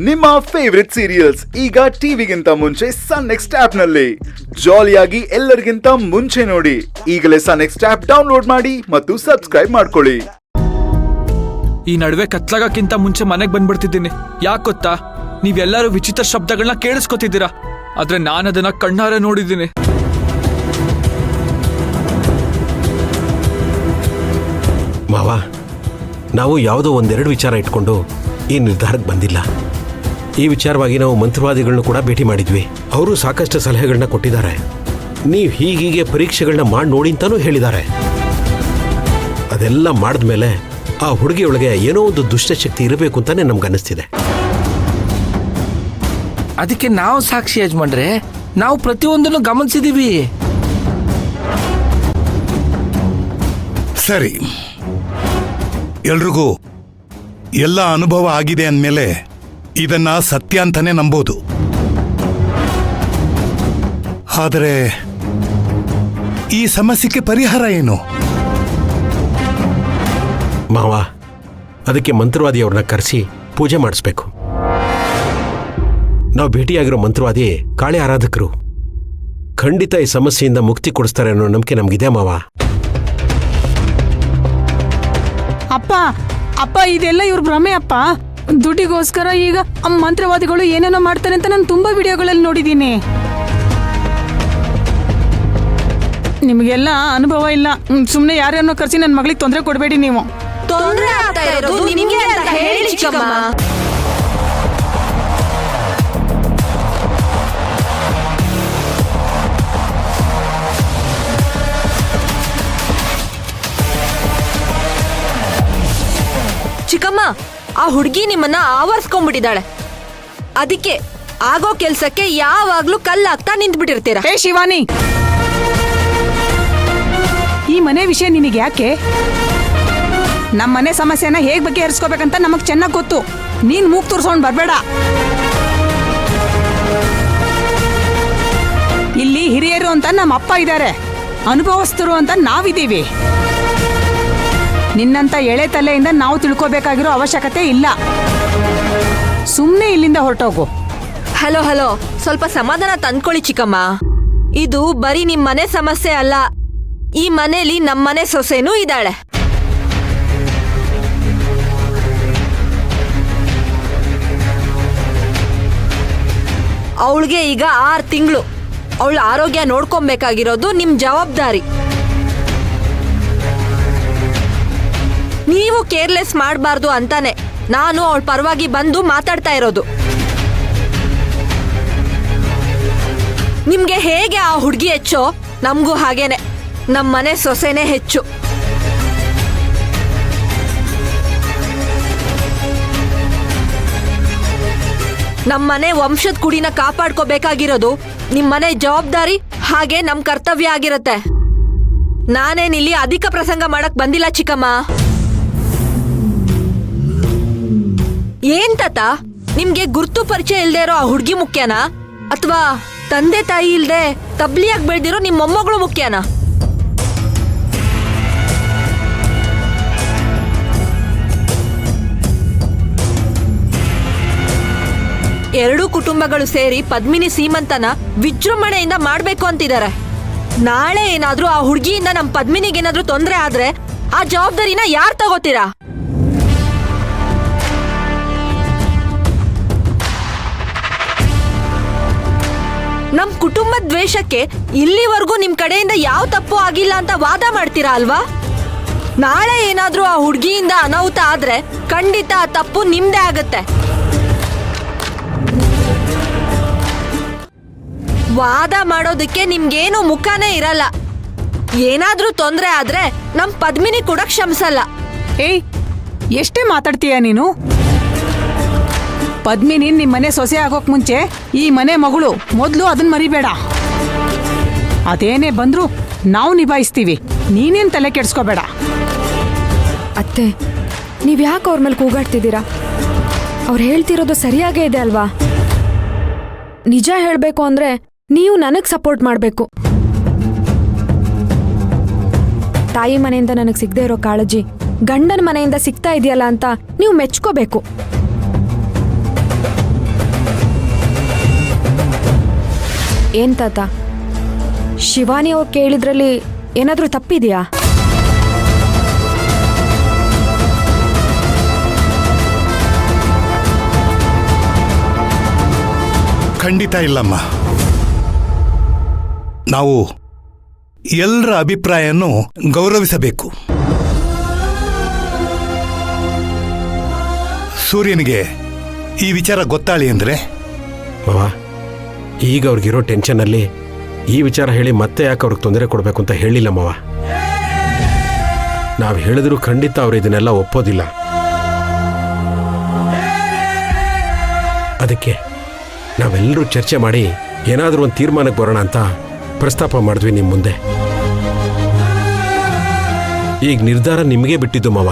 ನಿಮ್ಮ favourite serials ಈಗ ಟಿವಿಗಿಂತ ಮುಂಚೆ ಸನ್ ನೆಕ್ಸ್ಟ್ ಆಪ್ ನಲ್ಲಿ ಜಾಲಿಯಾಗಿ ಎಲ್ಲರಿಗಿಂತ ಮುಂಚೆ ನೋಡಿ. ಈಗಲೇ ಸನ್ ನೆಕ್ಸ್ಟ್ ಆಪ್ ಡೌನ್ಲೋಡ್ ಮಾಡಿ ಮತ್ತು ಸಬ್ಸ್ಕ್ರೈಬ್ ಮಾಡ್ಕೊಳ್ಳಿ. ಈ ನಡುವೆ ಕತ್ಲಾಗಕ್ಕಿಂತ ಮುಂಚೆ ಮನೆಗೆ ಬಂದ್ಬಿಡ್ತಿದ್ದೀನಿ. ಯಾಕೆ ಗೊತ್ತಾ? ನೀವೆಲ್ಲರೂ ವಿಚಿತ್ರ ಶಬ್ದಗಳನ್ನ ಕೇಳಿಸ್ಕೊತಿದ್ದೀರಾ, ಆದ್ರೆ ನಾನು ಅದನ್ನ ಕಣ್ಣಾರೆ ನೋಡಿದ್ದೀನಿ. ಮಾವ, ನಾವು ಯಾವುದೋ ಒಂದೆರಡು ವಿಚಾರ ಇಟ್ಕೊಂಡು ಈ ನಿರ್ಧಾರಕ್ಕೆ ಬಂದಿಲ್ಲ. ಈ ವಿಚಾರವಾಗಿ ನಾವು ಮಂತ್ರವಾದಿಗಳನ್ನ ಕೂಡ ಭೇಟಿ ಮಾಡಿದ್ವಿ. ಅವರು ಸಾಕಷ್ಟು ಸಲಹೆಗಳನ್ನ ಕೊಟ್ಟಿದ್ದಾರೆ. ನೀವು ಹೀಗೀಗೆ ಪರೀಕ್ಷೆಗಳನ್ನ ಮಾಡಿ ನೋಡಿ ಅಂತಾನೂ ಹೇಳಿದ್ದಾರೆ. ಅದೆಲ್ಲ ಮಾಡಿದ್ಮೇಲೆ ಆ ಹುಡುಗಿಯೊಳಗೆ ಏನೋ ಒಂದು ದುಷ್ಟಶಕ್ತಿ ಇರಬೇಕು ಅಂತಾನೆ ನಮ್ಗನ್ನಿಸ್ತಿದೆ. ಅದಕ್ಕೆ ನಾವು ಸಾಕ್ಷಿ ಯಜಮಾನ್ರೆ, ನಾವು ಪ್ರತಿಯೊಂದನ್ನು ಗಮನಿಸಿದೀವಿ. ಸರಿ, ಎಲ್ರಿಗೂ ಎಲ್ಲ ಅನುಭವ ಆಗಿದೆ ಅಂದಮೇಲೆ ಇದನ್ನ ಸತ್ಯ ಅಂತಾನೆ ನಂಬೋದು. ಆದರೆ ಈ ಸಮಸ್ಯೆಗೆ ಪರಿಹಾರ ಏನು? ಮಾವ, ಅದಕ್ಕೆ ಮಂತ್ರವಾದಿಯವ್ರನ್ನ ಕರೆಸಿ ಪೂಜೆ ಮಾಡಿಸ್ಬೇಕು. ನಾವು ಭೇಟಿಯಾಗಿರೋ ಮಂತ್ರವಾದಿ ಕಾಳೆ ಆರಾಧಕರು. ಖಂಡಿತ ಈ ಸಮಸ್ಯೆಯಿಂದ ಮುಕ್ತಿ ಕೊಡಿಸ್ತಾರೆ ಅನ್ನೋ ನಂಬಿಕೆ ನಮ್ಗಿದೆ ಮಾವ. ಅಪ್ಪ ಅಪ್ಪ ಇದೆಲ್ಲ ಇವ್ರ ಭ್ರಮೆ ಅಪ್ಪ. ದುಡ್ಡಿಗೋಸ್ಕರ ಈಗ ಮಂತ್ರವಾದಿಗಳು ಏನೇನೋ ಮಾಡ್ತಾರೆ ಅಂತ ನಾನು ತುಂಬಾ ವಿಡಿಯೋಗಳಲ್ಲಿ ನೋಡಿದ್ದೀನಿ. ನಿಮಗೆಲ್ಲ ಅನುಭವ ಇಲ್ಲ. ಸುಮ್ಮನೆ ಯಾರ್ಯಾರನ್ನೋ ಕರ್ಸಿ ನನ್ನ ಮಗಳಿಗೆ ತೊಂದರೆ ಕೊಡಬೇಡಿ. ನೀವು ತೊಂದರೆ ಆಗ್ತಾ ಇರೋದು ನಿಮಗೆ ಅಂತ ಹೇಳಿ ಚಿಕ್ಕಮ್ಮ. ಚಿಕ್ಕಮ್ಮ, ಆ ಹುಡುಗಿ ನಿಮ್ಮನ್ನ ಆವರಿಸ್ಕೊಂಡ್ಬಿಟ್ಟಿದ್ದಾಳೆ. ಅದಕ್ಕೆ ಆಗೋ ಕೆಲ್ಸಕ್ಕೆ ಯಾವಾಗ್ಲೂ ಕಲ್ಲಾಗ್ತಾ ನಿಂತ್ಬಿಟ್ಟಿರ್ತೀರ. ಏ ಶಿವಾನಿ, ಈ ಮನೆ ವಿಷಯ ನಿನಗೆ ಯಾಕೆ? ನಮ್ಮ ಮನೆ ಸಮಸ್ಯೆನ ಹೇಗ್ ಬಗೆಹರಿಸ್ಕೋಬೇಕಂತ ನಮಗ್ ಚೆನ್ನಾಗ್ ಗೊತ್ತು. ನೀನ್ ಮೂಗ್ ತೋರ್ಸ್ಕೊಂಡ್ ಬರ್ಬೇಡ. ಇಲ್ಲಿ ಹಿರಿಯರು ಅಂತ ನಮ್ಮ ಅಪ್ಪ ಇದ್ದಾರೆ, ಅನುಭವಸ್ಥರು ಅಂತ ನಾವಿದ್ದೀವಿ. ನಿನ್ನಂತ ಎಳೆ ತಲೆಯಿಂದ ನಾವು ತಿಳ್ಕೋಬೇಕಾಗಿರೋ ಅವಶ್ಯಕತೆ ಇಲ್ಲ. ಸುಮ್ಮನೆ ಇಲ್ಲಿಂದ ಹೊರಟೋಗು. ಹಲೋ ಹಲೋ, ಸ್ವಲ್ಪ ಸಮಾಧಾನ ತಂದ್ಕೊಳ್ಳಿ ಚಿಕ್ಕಮ್ಮ. ಇದು ಬರೀ ನಿಮ್ ಮನೆ ಸಮಸ್ಯೆ ಅಲ್ಲ, ಈ ಮನೇಲಿ ನಮ್ಮನೆ ಸೊಸೆನೂ ಇದ್ದಾಳೆ. ಅವಳಿಗೆ ಈಗ 6 ತಿಂಗಳು. ಅವಳ ಆರೋಗ್ಯ ನೋಡ್ಕೊಬೇಕಾಗಿರೋದು ನಿಮ್ ಜವಾಬ್ದಾರಿ. ನೀವು ಕೇರ್ಲೆಸ್ ಮಾಡಬಾರ್ದು ಅಂತಾನೆ ನಾನು ಅವಳ ಪರವಾಗಿ ಬಂದು ಮಾತಾಡ್ತಾ ಇರೋದು. ನಿಮ್ಗೆ ಹೇಗೆ ಆ ಹುಡುಗಿ ಹೆಚ್ಚೋ, ನಮಗೂ ಹಾಗೇನೆ ನಮ್ಮನೆ ಸೊಸೆನೇ ಹೆಚ್ಚು. ನಮ್ಮನೆ ವಂಶದ ಕುಡಿನ ಕಾಪಾಡ್ಕೋಬೇಕಾಗಿರೋದು ನಿಮ್ಮನೆ ಜವಾಬ್ದಾರಿ, ಹಾಗೆ ನಮ್ ಕರ್ತವ್ಯ ಆಗಿರತ್ತೆ. ನಾನೇನಿಲ್ಲಿ ಅಧಿಕ ಪ್ರಸಂಗ ಮಾಡಕ್ ಬಂದಿಲ್ಲ ಚಿಕ್ಕಮ್ಮ. ಏನ್ ತಾತ, ನಿಮ್ಗೆ ಗುರ್ತು ಪರಿಚಯ ಇಲ್ದೇ ಇರೋ ಆ ಹುಡ್ಗಿ ಮುಖ್ಯನಾ, ಅಥವಾ ತಂದೆ ತಾಯಿ ಇಲ್ದೆ ತಬ್ಲಿಯಾಗಿ ಬೆಳ್ದಿರೋ ನಿಮ್ ಮೊಮ್ಮಗಳು ಮುಖ್ಯನಾ? ಎರಡೂ ಕುಟುಂಬಗಳು ಸೇರಿ ಪದ್ಮಿನಿ ಸೀಮಂತನ ವಿಜೃಂಭಣೆಯಿಂದ ಮಾಡ್ಬೇಕು ಅಂತಿದ್ದಾರೆ. ನಾಳೆ ಏನಾದ್ರೂ ಆ ಹುಡ್ಗಿಯಿಂದ ನಮ್ ಪದ್ಮಿನಿಗೇನಾದ್ರೂ ತೊಂದ್ರೆ ಆದ್ರೆ ಆ ಜವಾಬ್ದಾರಿನ ಯಾರ್ ತಗೋತೀರಾ? ನಮ್ ಕುಟುಂಬದ ದ್ವೇಷಕ್ಕೆ ಇಲ್ಲಿವರೆಗೂ ನಿಮ್ ಕಡೆಯಿಂದ ಯಾವ ತಪ್ಪು ಆಗಿಲ್ಲ ಅಂತ ವಾದ ಮಾಡ್ತೀರಾ ಅಲ್ವಾ? ನಾಳೆ ಏನಾದ್ರೂ ಆ ಹುಡ್ಗಿಯಿಂದ ಅನಾಹುತ ಆದ್ರೆ ಖಂಡಿತ ಆ ತಪ್ಪು ನಿಮ್ದೇ ಆಗತ್ತೆ. ವಾದ ಮಾಡೋದಕ್ಕೆ ನಿಮ್ಗೇನು ಮುಖನೇ ಇರಲ್ಲ. ಏನಾದ್ರೂ ತೊಂದ್ರೆ ಆದ್ರೆ ನಮ್ ಪದ್ಮಿನಿ ಕೂಡ ಕ್ಷಮಿಸಲ್ಲ. ಏಯ್, ಎಷ್ಟೇ ಮಾತಾಡ್ತೀಯ ನೀನು? ಪದ್ಮಿನಿ ನಿಮ್ಮನೆ ಸೊಸೆ ಆಗೋಕ್ ಮುಂಚೆ ಈ ಮನೆ ಮಗಳು, ಮೊದ್ಲು ಅದನ್ನ ಮರಿಬೇಡ. ಅದೇನೇ ಬಂದ್ರು ನಾವು ನಿಭಾಯಿಸ್ತೀವಿ, ನೀನೇನ್ ತಲೆ ಕೆಡ್ಸ್ಕೋಬೇಡ. ಅತ್ತೆ, ನೀವ್ ಯಾಕೆ ಅವ್ರ ಮೇಲೆ ಕೂಗಾಡ್ತಿದ್ದೀರಾ? ಅವ್ರು ಹೇಳ್ತಿರೋದು ಸರಿಯಾಗೇ ಇದೆ ಅಲ್ವಾ? ನಿಜ ಹೇಳ್ಬೇಕು ಅಂದ್ರೆ ನೀವು ನನಗ್ ಸಪೋರ್ಟ್ ಮಾಡ್ಬೇಕು. ತಾಯಿ ಮನೆಯಿಂದ ನನಗ್ ಸಿಗದೆ ಇರೋ ಕಾಳಜಿ ಗಂಡನ ಮನೆಯಿಂದ ಸಿಗ್ತಾ ಇದೆಯಲ್ಲ ಅಂತ ನೀವು ಮೆಚ್ಕೋಬೇಕು. ಏನ್ ತಾತ, ಶಿವಾನಿ ಅವ್ರು ಕೇಳಿದ್ರಲ್ಲಿ ಏನಾದ್ರೂ ತಪ್ಪಿದೆಯಾ? ಖಂಡಿತ ಇಲ್ಲಮ್ಮ. ನಾವು ಎಲ್ಲರ ಅಭಿಪ್ರಾಯವನ್ನು ಗೌರವಿಸಬೇಕು. ಸೂರ್ಯನಿಗೆ ಈ ವಿಚಾರ ಗೊತ್ತಾಳಿ ಅಂದ್ರೆ ಮಾವ, ಈಗ ಅವ್ರಿಗಿರೋ ಟೆನ್ಷನ್ನಲ್ಲಿ ಈ ವಿಚಾರ ಹೇಳಿ ಮತ್ತೆ ಯಾಕೆ ಅವ್ರಿಗೆ ತೊಂದರೆ ಕೊಡಬೇಕು ಅಂತ ಹೇಳಿಲ್ಲ ಮಾವ. ನಾವು ಹೇಳಿದ್ರು ಖಂಡಿತ ಅವ್ರು ಇದನ್ನೆಲ್ಲ ಒಪ್ಪೋದಿಲ್ಲ. ಅದಕ್ಕೆ ನಾವೆಲ್ಲರೂ ಚರ್ಚೆ ಮಾಡಿ ಏನಾದರೂ ಒಂದು ತೀರ್ಮಾನಕ್ಕೆ ಬರೋಣ ಅಂತ ಪ್ರಸ್ತಾಪ ಮಾಡಿದ್ವಿ ನಿಮ್ಮ ಮುಂದೆ. ಈಗ ನಿರ್ಧಾರ ನಿಮಗೆ ಬಿಟ್ಟಿದ್ದು ಮಾವ.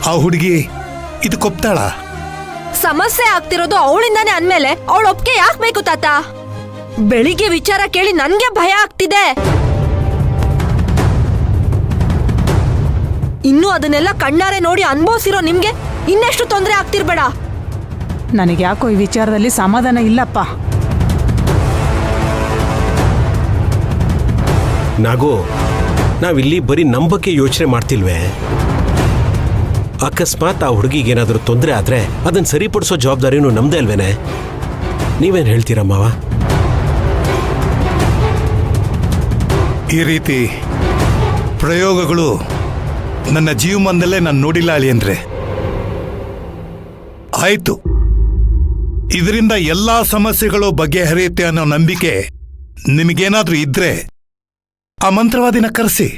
ಆ ಹುಡುಗಿ ಇದಕ್ಕೊಪ್ತಾಳ? ಸಮಸ್ಯೆ ಆಗ್ತಿರೋದು ಅವಳಿಂದಾನೆ ಅಂದ್ಮೇಲೆ ಅವಳ ಒಪ್ಪಿಗೆ ಯಾಕೆ ಬೇಕು ತಾತ? ಬೆಳಿಗ್ಗೆ ವಿಚಾರ ಕೇಳಿ ನನ್ಗೆ ಭಯ ಆಗ್ತಿದೆ. ಇನ್ನು ಅದನ್ನೆಲ್ಲ ಕಣ್ಣಾರೆ ನೋಡಿ ಅನ್ಭವಿಸಿರೋ ನಿಮ್ಗೆ ಇನ್ನೆಷ್ಟು ತೊಂದರೆ ಆಗ್ತಿರ್ಬೇಡ. ನನಗೆ ಯಾಕೋ ಈ ವಿಚಾರದಲ್ಲಿ ಸಮಾಧಾನ ಇಲ್ಲಪ್ಪ. ನಾಗು, ನಾವಿಲ್ಲಿ ಬರೀ ನಮ್ಮ ಬಗ್ಗೆ ಯೋಚನೆ ಮಾಡ್ತಿಲ್ವೇ? ಅಕಸ್ಮಾತ್ ಆ ಹುಡುಗಿಗೇನಾದರೂ ತೊಂದರೆ ಆದರೆ ಅದನ್ನು ಸರಿಪಡಿಸೋ ಜವಾಬ್ದಾರಿನೂ ನಮ್ದೇ ಅಲ್ವೇನೆ? ನೀವೇನು ಹೇಳ್ತೀರಾ ಮಾವ? ಈ ರೀತಿ ಪ್ರಯೋಗಗಳು ನನ್ನ ಜೀವಮಾನದಲ್ಲೇ ನಾನು ನೋಡಿಲ್ಲ ಅಳಿ ಅಂದ್ರೆ. ಆಯ್ತು, ಇದರಿಂದ ಎಲ್ಲಾ ಸಮಸ್ಯೆಗಳು ಬಗೆಹರಿಯುತ್ತೆ ಅನ್ನೋ ನಂಬಿಕೆ ನಿಮಗೇನಾದ್ರೂ ಇದ್ರೆ ಆ ಮಂತ್ರವಾದಿನ ಕರೆಸಿ.